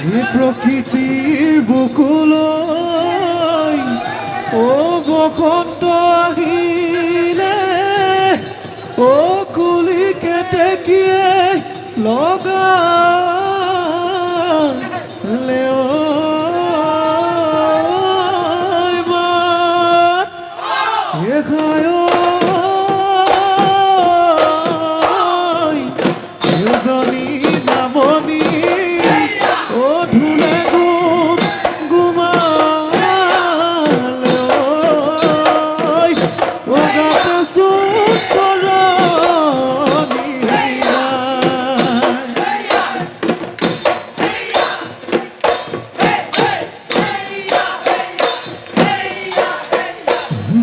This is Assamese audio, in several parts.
এই প্ৰকৃতিৰ বুকুলৈ ও বসন্ত আহিলে ও কুলি কেতেকীয়ে লগালে মাত এখায় এজনী নামনি ও ধুলে গুমালে ও গাতে সুতৰণি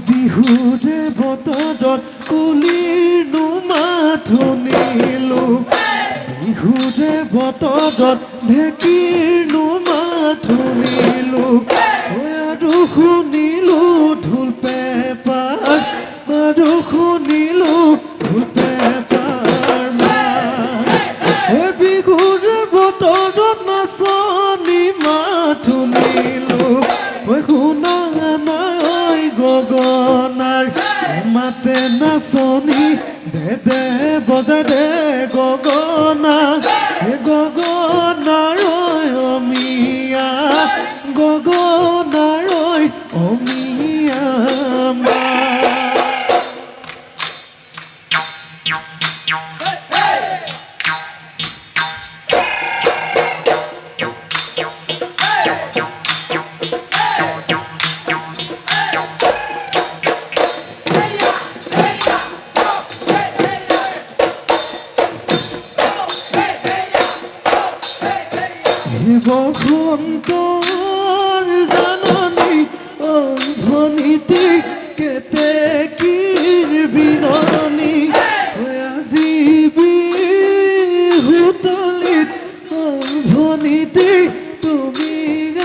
বিহুৰে বতৰত কুলিৰ নুমাথনিলো বিহুৰে বতৰত ঢেঁকীৰ নুমাথনিলো আৰু শুনিলো ঢোল পেঁপাৰ আৰু শুনিলো ঢোল পেঁপাৰ মাত বিহুৰে বতৰত নাচনি মাথনিলো শুনা নাই গগনাৰ মাতে নাচনি দে দে বজাই দে গগনা হে গগনাৰৈ অমিয়া গগনাৰৈ অমিয়া বসন্তৰ জাননী অম্ভনীতি কেতেকীৰ বিননি আজি বিহুতলিত অম্ভনীতি তুমি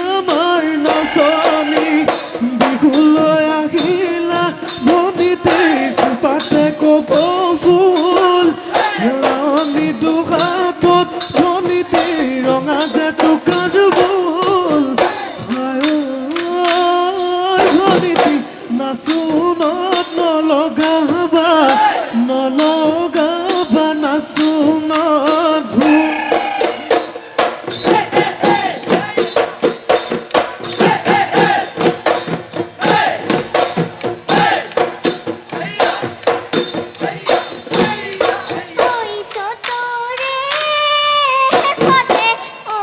আমাৰ নাচনী বিহুলৈ আহিলা ভনীতি পাতে কপৌ ফুল লাৱনী দুহাতত ভনীতি ৰঙা যে টোকাৰ বোল ভনীতি নাচোনত নলগাবা নলগাবা নাচোনত ভুল ঐ সতৰে পথে ও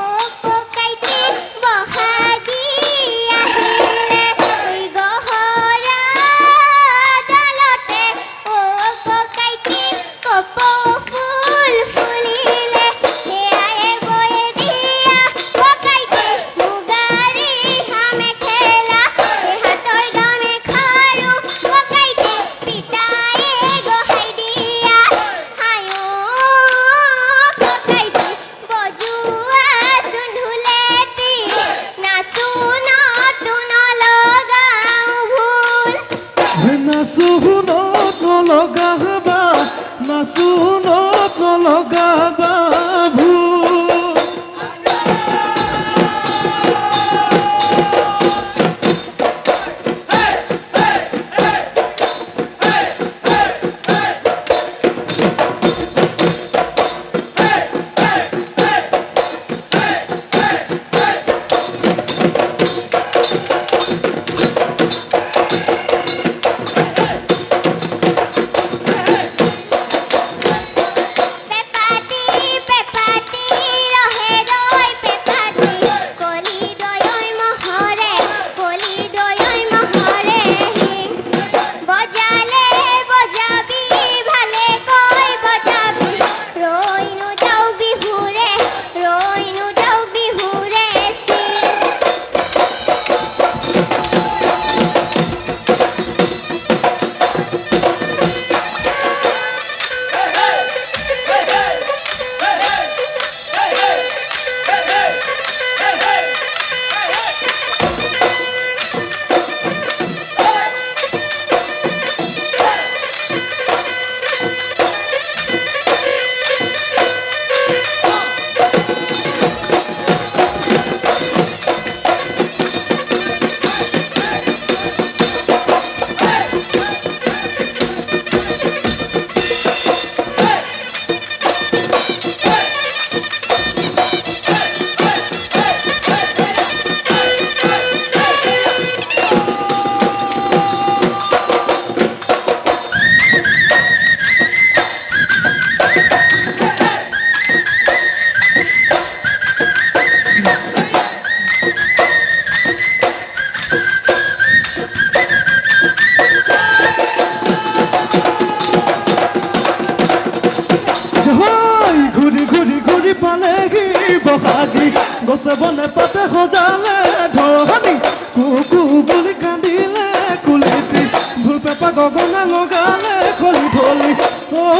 ঢলি গছে বনে পাতে সজালে ধৰণী কুকু বুলি কান্দিলে কুলিটি ঢোল পেপা গগনা লগালে খলি ঢলি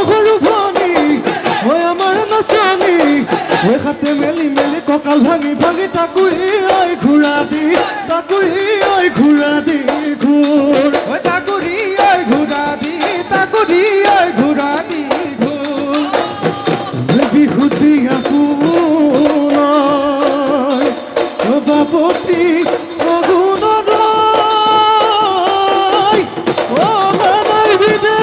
সৰু ভনী হৈ আমাৰ নাচনী হৈ হাতে মেলি মেলি কঁকাল ভাঙি ভাঙি তাকুৰি ঐ ঘূৰা দি তাকুৰি ঐ ঘূৰা দি ঘূৰ ঐ তাকুৰি ঐ ঘূৰা দি তাকুৰি ঐ ঘূৰা দি ঘূৰ বিহুতি আপোনাৰ বাপতি অগুণৰ অ মানাই বিদে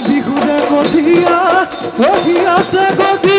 বিহুতে কঠিয়া কঠিয়াতে কঠিয়া